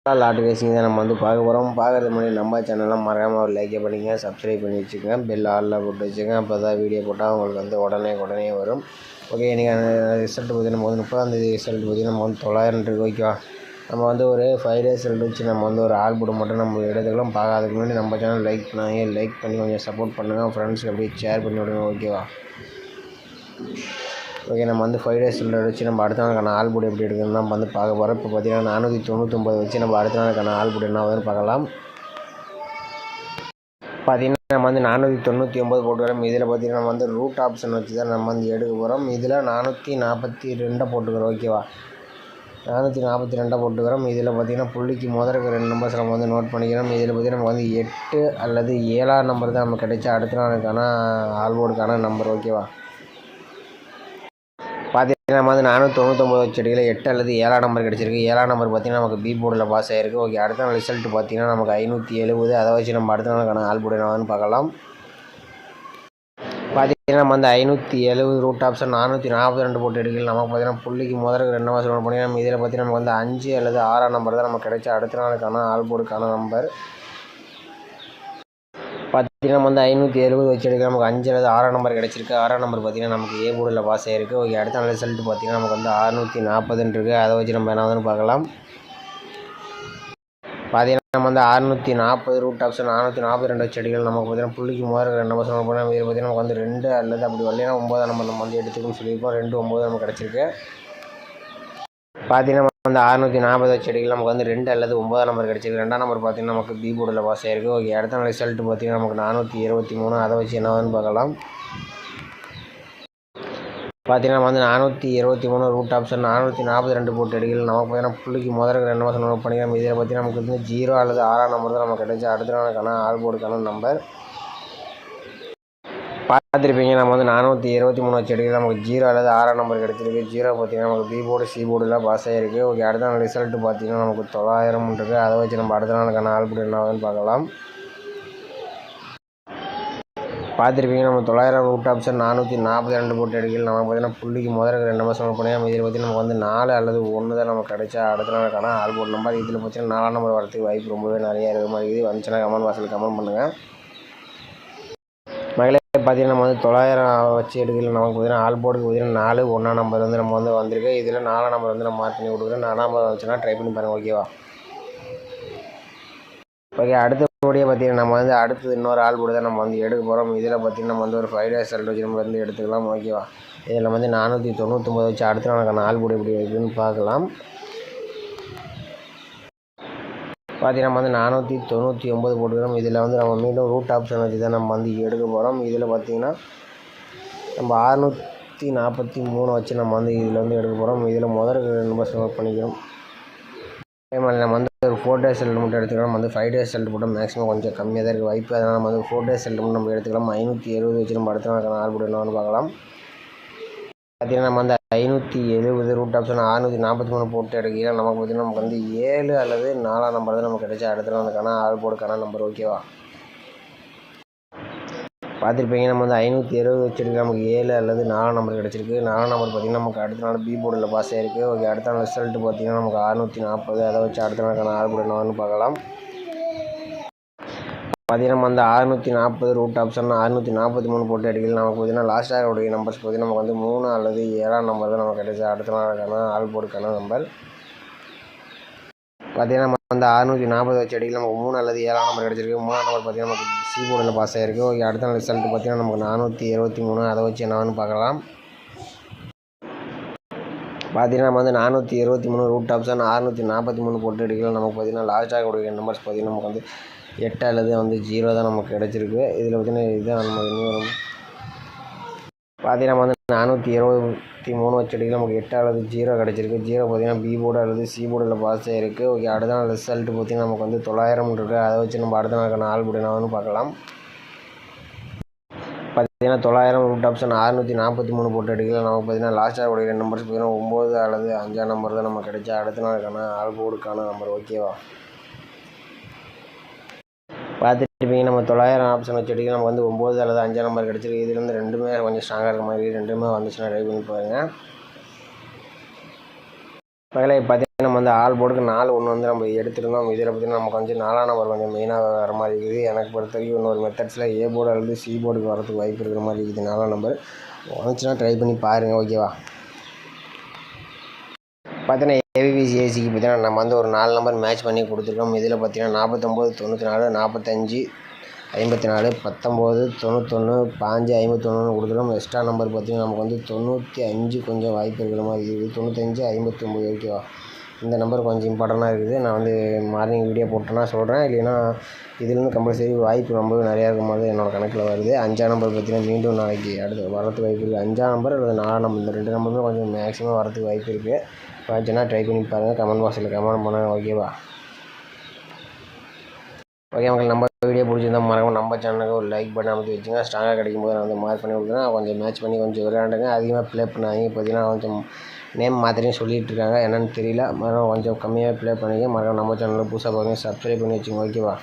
Lot racing தான் நம்ம வந்து பார்க்க போகிறோம். பார்க்குறதுக்கு முன்னாடி நம்ம சேனல்லாம் மறக்காமல் ஒரு லைக்கை பண்ணிங்க, சப்ஸ்கிரைப் பண்ணி வச்சுக்கோங்க, பெல் ஆலில் போட்டு வச்சுக்கோங்க. அப்போ தான் வீடியோ போட்டால் உங்களுக்கு வந்து உடனே வரும். ஓகே, இன்றைக்கி ரிசல்ட் பார்த்திங்கன்னா நம்ம வந்து 30ஆந்தேதி ரிசல்ட் பார்த்திங்கன்னா நம்ம வந்து 900 இருக்குது. ஓகேவா, நம்ம வந்து ஒரு 5 டேஸ் ரிசல்ட் வச்சு நம்ம வந்து ஒரு ஆல்பம் மட்டும் நம்ம எடுத்துக்கலாம். பார்க்காததுக்கு முன்னாடி நம்ம சேனல் லைக் பண்ணி கொஞ்சம் சப்போர்ட் பண்ணுங்கள். ஃப்ரெண்ட்ஸுக்கு அப்படியே ஷேர் பண்ணி விடுங்க. ஓகேவா, ஓகே, நம்ம வந்து 5 டேஸ் ரிசல்ட் வச்சு நம்ம அடுத்த நாளுக்கான ஆல்புட் எப்படி எடுக்கணும்னு நம்ம வந்து பார்க்க போகிறோம். இப்போ பார்த்திங்கன்னா 499 வச்சு நம்ம அடுத்த நாளுக்கான ஆல்புட் என்ன ஆகுதுன்னு பார்க்கலாம். பார்த்திங்கன்னா நம்ம வந்து 499 போட்டு வரோம். இதில் பார்த்திங்கன்னா நம்ம வந்து ரூட் ஆப்ஷன் வச்சு தான் நம்ம வந்து எடுக்க போகிறோம். இதில் 442 போட்டுக்கிறோம். ஓகேவா, 442 போட்டுக்கிறோம். இதில் பார்த்திங்கன்னா புள்ளிக்கு முதலுக்கு 2 நம்பர்ஸ் நம்ம வந்து நோட் பண்ணிக்கிறோம். இதில் பார்த்திங்கன்னா நமக்கு வந்து 8 அல்லது 7ஆம் நம்பர் தான் நமக்கு கிடைச்சா அடுத்த நாளுக்கான ஆல்போர்டுக்கான நம்பர். ஓகேவா, பார்த்திங்கன்னா நம்ம வந்து 499 செடியில் 8 அல்லது 7ஆம் நம்பர் கிடச்சிருக்கு. 7ஆம் நம்பர் பார்த்திங்கன்னா நமக்கு பி போர்டில் பாஸ் ஆகிருக்கு. ஓகே, அடுத்த நாள் ரிசல்ட் பார்த்திங்கன்னா நமக்கு 570. அதை வச்சு நம்ம அடுத்த நாளுக்கான ஆல்போர்டு என்னன்னு பார்க்கலாம். பார்த்திங்கன்னா நம்ம வந்து 570 ரூட் ஆப்ஷன் 442 போட்டு எடுக்கல. நமக்கு பார்த்திங்கன்னா புள்ளிக்கு முதலுக்கு 2 நம்பர் நோட் பண்ணி நம்ம இதில் பார்த்திங்கன்னா நமக்கு வந்து 5 அல்லது 6ஆம் நம்பர் தான் நமக்கு கிடைச்சா அடுத்த நாளுக்கான ஆல்போர்டுக்கான நம்பர். பார்த்திங்கன்னா நம்ம வந்து 570 வச்சு எடுக்க நமக்கு 5 அல்லது 6ஆம் நம்பர் கிடச்சிருக்கு. 6ஆம் நம்பர் பார்த்திங்கன்னா நமக்கு ஏ போர்டில் பாஸ் ஆகிருக்கு. ஓகே, அடுத்த நாள் ரிசல்ட் பார்த்திங்கன்னா நமக்கு வந்து 640 இருக்குது. அதை வச்சு நம்ம என்ன வந்து பார்க்கலாம். பார்த்திங்கன்னா நம்ம வந்து 640 ரூட் ஆப்ஷன் 442 வச்சு எடுக்கலாம். நமக்கு பார்த்திங்கன்னா புள்ளிக்கு முதல்ல 2 நம்பர் நோட் பண்ணி இதில் பார்த்திங்கன்னா நமக்கு வந்து 2 அல்லது அப்படி வரலைன்னா 9ஆம் நம்பர் நம்ம வந்து எடுத்துக்கணும்னு சொல்லியிருக்கோம். 2 9 நமக்கு கிடச்சிருக்கு. பார்த்திங்கன்னா வந்து 640 வச்சு எடுக்கலாம். நமக்கு வந்து 2 அல்லது 9ஆம் நம்பர் கிடச்சிருக்கு. 2ஆம் நம்பர் பார்த்திங்கன்னா நமக்கு பி போர்டில் பாஸ் ஆகிருக்கு. ஓகே, அடுத்த நாள் ரிசல்ட் பார்த்திங்கன்னா நமக்கு 423. அதை வச்சு என்னன்னு பார்க்கலாம். பார்த்திங்கன்னா நம்ம வந்து 423 ரூட் ஆப்ஷன் 442 போட்டு எடுக்கலாம். நமக்கு பார்த்திங்கன்னா புள்ளிக்கு முதலுக்கு 2 நம்பர் நோட் பண்ணிக்கலாம். இதில் பார்த்திங்கன்னா நமக்கு வந்து 0 அல்லது 6ஆம் நம்பர் தான் நமக்கு கிடைச்சா அடுத்த நாளுக்கான ஆல்போர்டுக்கான நம்பர். பார்த்துருப்பீங்க, நம்ம வந்து 423 வச்சு எடுக்கலாம். நமக்கு 0 அல்லது 6ஆம் நம்பர் கிடச்சிருக்கு. 0 பார்த்திங்கன்னா நமக்கு பி போர்டு சி போர்டுலாம் பாஸ் ஆகிருக்கு. ஓகே, அடுத்த நாள் ரிசல்ட் பார்த்திங்கன்னா நமக்கு 900 இருக்குது. அதை வச்சு நம்ம அடுத்த நாளுக்கான ஆல்போர்டு என்ன ஆகுதுன்னு பார்க்கலாம். பார்த்துருப்பீங்க, நம்ம 900 ரூட் ஆப்ஷன் 442 போட்டு எடுக்கலாம். நமக்கு பார்த்திங்கன்னா புள்ளிக்கு முதலுக்கு 2 நம்பர் நோட் பண்ணி இதில் பார்த்திங்கன்னா நமக்கு வந்து 4 அல்லது 1 தான் நமக்கு கிடைச்சா அடுத்த நாளுக்கான ஆல்போர்டு நம்பர். இதில் பார்த்திங்கன்னா 4ஆம் நம்பர் வரதுக்கு வாய்ப்பு ரொம்பவே நிறையா இருக்கிற மாதிரி இருக்குது. வந்துச்சுன்னா கமெண்ட் பாக்ஸில் கமெண்ட் பண்ணுங்கள். மகளே, பார்த்திங்கன்னா நம்ம வந்து 900 வச்சு எடுக்கலாம். நமக்கு பார்த்திங்கன்னா ஆல்போர்டுக்கு பார்த்திங்கன்னா 4 1ஆம் நம்பர் வந்து நம்ம வந்து வந்திருக்கு. இதில் 4ஆம் நம்பர் வந்து நம்ம மார்க் பண்ணி கொடுக்குறோம். 4ஆம் நம்பர் வந்துச்சுன்னா ட்ரை பண்ணி பாருங்கள். ஓகேவா, ஓகே, அடுத்தபடியாக பார்த்திங்கன்னா நம்ம வந்து அடுத்தது இன்னொரு ஆல்போர்டு தான் நம்ம வந்து எடுக்க போகிறோம். இதில் பார்த்திங்கன்னா நம்ம வந்து ஒரு 5 டேஸ் ரிசல்ட் வச்சு நம்ம வந்து எடுத்துக்கலாம். ஓகேவா, இதில் வந்து 499 வச்சு அடுத்த நாளுக்கான ஆல்போர்டு எப்படி இருக்குதுன்னு பார்க்கலாம். பார்த்திங்கன்னா நம்ம வந்து 499 போட்டுக்கிறோம். இதில் வந்து நம்ம மீண்டும் ரூட் ஆப்ஷன் வச்சு தான் நம்ம வந்து எடுக்க போகிறோம். இதில் பார்த்திங்கன்னா நம்ம 643 வச்சு நம்ம வந்து இதில் வந்து எடுக்க போகிறோம். இதில் முதல்ல 2 நம்பர் நோட் பண்ணிக்கிறோம். நம்ம வந்து ஒரு 4 டேஸ் ரிசல்ட் மட்டும் எடுத்துக்கலாம். நம்ம வந்து 5 டேஸ் ரிசல்ட் போட்டால் மேக்ஸிமம் கொஞ்சம் கம்மியாக தான் இருக்குது வாய்ப்பு. அதனால் நம்ம வந்து 4 டேஸ் ரிசல்ட் மட்டும் நம்ம எடுத்துக்கலாம். 570 வச்சு நம்ம அடுத்த நாளுக்கான ஆல்போர்டு என்னன்னு பார்க்கலாம். பார்த்திங்கன்னா நம்ம வந்து 570 ரூட் ஆப்ஷன் 643 போட்டு எடுக்கலாம். நமக்கு பார்த்திங்கன்னா நமக்கு வந்து 7 அல்லது 4ஆம் நம்பர் தான் நமக்கு கிடைச்சா அடுத்த நாளுக்கான ஆல்போர்டுக்கான நம்பர். ஓகேவா, பார்த்துருப்பீங்க, நம்ம வந்து 570 வச்சுருக்கு. நமக்கு 7 அல்லது 4ஆம் நம்பர் கிடச்சிருக்கு. 4ஆம் நம்பர் பார்த்திங்கன்னா நமக்கு அடுத்த நாள் பி போர்டில் பாஸ் ஆகிருக்கு. ஓகே, அடுத்த நாள் ரிசல்ட் பார்த்திங்கன்னா நமக்கு 640. அதை வச்சு அடுத்த நாளுக்கான ஆல்போர்டு என்னன்னு பார்க்கலாம். பார்த்திங்கன்னா நம்ம வந்து 640 ரூட் ஆப்ஷன் 643 போட்டு எடுக்கலாம். நமக்கு பார்த்திங்கன்னா லாஸ்ட்டாக உடைய நம்பர்ஸ் பார்த்திங்கன்னா நமக்கு வந்து 3 அல்லது 7ஆம் நம்பர் தான் நமக்கு கிடைச்சா அடுத்த நாளுக்கான ஆல்போர்டுக்கான நம்பர். பார்த்திங்கன்னா நம்ம வந்து 640 வச்சு எடுக்கலாம். நமக்கு 3 அல்லது 7ஆம் நம்பர் கிடச்சிருக்கு. 3ஆம் நம்பர் பார்த்திங்கன்னா நமக்கு சி போர்டில் பாஸ் ஆகிருக்கு. ஓகே, அடுத்த நாள் ரிசல்ட் பார்த்திங்கன்னா நமக்கு 473. அதை வச்சு என்னன்னு பார்க்கலாம். பார்த்திங்கன்னா நம்ம வந்து 473 ரூட் ஆப்ஷன் 643 போட்டு எடுக்கலாம். நமக்கு பார்த்திங்கன்னா லாஸ்ட்டாக உடைய நம்பர்ஸ் பார்த்திங்கன்னா நமக்கு வந்து 8 அல்லது வந்து 0 தான் நமக்கு கிடச்சிருக்கு. இதில் பார்த்திங்கன்னா இதுதான் நம்ம இன்னும் பார்த்திங்கன்னா நம்ம வந்து 423 வச்சு எடுக்கலாம். நமக்கு 8 அல்லது 0 கிடச்சிருக்கு. 0 பார்த்திங்கன்னா பி போர்டு அல்லது சி போர்டில் பாஸ் ஆகிருக்கு. ஓகே, அடுத்த நாள் ரிசல்ட் பார்த்திங்கன்னா நமக்கு வந்து 900 இருக்குது. அதை வச்சு நம்ம அடுத்த நாளுக்கான ஆல்போர்டு என்னன்னு பார்க்கலாம். பார்த்திங்கன்னா 900 ரூட் ஆப்ஷன் 643 போட்டு எடுக்கலாம். நமக்கு பார்த்திங்கன்னா லாஸ்ட்டாக உடைய நம்பர்ஸ் பார்த்திங்கன்னா 9 அல்லது 5ஆம் நம்பர் தான் நமக்கு கிடைச்சா அடுத்த நாளுக்கான ஆல்போர்டுக்கான நம்பர். ஓகேவா, பார்த்துருப்பீங்க, நம்ம 900 ஆப்ஷன் வச்சு எடுக்கலாம். நமக்கு வந்து 9 அல்லது 5ஆம் நம்பர் கிடச்சிருக்கு. இதில் வந்து ரெண்டுமே கொஞ்சம் ஸ்ட்ராங்காக இருக்க மாதிரி 2மே வந்துச்சுன்னா ட்ரை பண்ணி பாருங்கள். மகளே பார்த்தீங்கன்னா நம்ம வந்து ஆல் போர்டுக்கு 4 ஒன்று வந்து நம்ம எடுத்துருந்தோம். இதில் பார்த்தீங்கன்னா நமக்கு வந்து 4ஆம் நம்பர் கொஞ்சம் மெயினாக வர மாதிரி இருக்குது. எனக்கு பொறுத்த வரைக்கும் இன்னொரு மெத்தட்ஸில் ஏ போர்டு அல்லது சி போர்டுக்கு வரதுக்கு வாய்ப்பு இருக்கிற மாதிரி இருக்குது. 4ஆம் நம்பர் வந்துச்சுன்னா ட்ரை பண்ணி பாருங்கள். ஓகேவா? பார்த்தீங்கன்னா ஏபிபிசி ஏசிக்கு பார்த்தீங்கன்னா நம்ம வந்து ஒரு 4 நம்பர் மேட்ச் பண்ணி கொடுத்துருக்கோம். இதில் பார்த்தீங்கன்னா 49 94 45 54 19 91 5 51 கொடுத்துருக்கோம். எக்ஸ்ட்ரா நம்பர் பார்த்தீங்கன்னா நமக்கு வந்து 95 கொஞ்சம் வாய்ப்பு இருக்கிற மாதிரி இருக்குது. 95 59. ஓகேவா? இந்த நம்பர் கொஞ்சம் இம்பார்ட்டண்ட்டாக இருக்குது. நான் வந்து மார்னிங் வீடியோ போட்டேன்னா சொல்கிறேன். இல்லைன்னா இதுலேருந்து கம்பல்சரி வாய்ப்பு ரொம்பவே நிறையா இருக்கும் போது என்னோடய கணக்கில் வருது. 5ஆம் நம்பர் பார்த்தீங்கன்னா மீண்டும் நாளைக்கு அடுத்து வரதுக்கு வாய்ப்பு இருக்குது. 5ஆம் நம்பர் அல்லது 4ஆம் நம்பர் இந்த 2 நம்பருமே கொஞ்சம் மேக்ஸிமம் வரதுக்கு வாய்ப்பு இருக்குது. வந்துச்சுன்னா ட்ரை பண்ணி பாருங்கள். கமெண்ட் பாக்ஸில் கமெண்ட் பண்ணுங்கள். ஓகேவா? ஓகே மக்கள், நம்ம வீடியோ பிடிச்சிருந்தா மறக்காம நம்ம சேனலுக்கு ஒரு லைக் பண்ணி அமைத்து வச்சுங்க. ஸ்ட்ராங்காக கிடைக்கும் போது நான் வந்து மார்க் பண்ணி கொடுக்குறேன். கொஞ்சம் மேட்ச் பண்ணி கொஞ்சம் விளையாண்டுங்க. அதிகமாக ப்ளே பண்ணாதீங்க. பார்த்தீங்கன்னா கொஞ்சம் நேம் மாத்திரையும் சொல்லிகிட்டு இருக்காங்க. என்னென்னு தெரியல. மறக்காம கொஞ்சம் கம்மியாக ப்ளே பண்ணிங்க. மறக்காம நம்ம சேனலில் புதுசாக பாருங்கள். சப்ஸ்கிரைப் பண்ணி வச்சுங்க. ஓகேவா?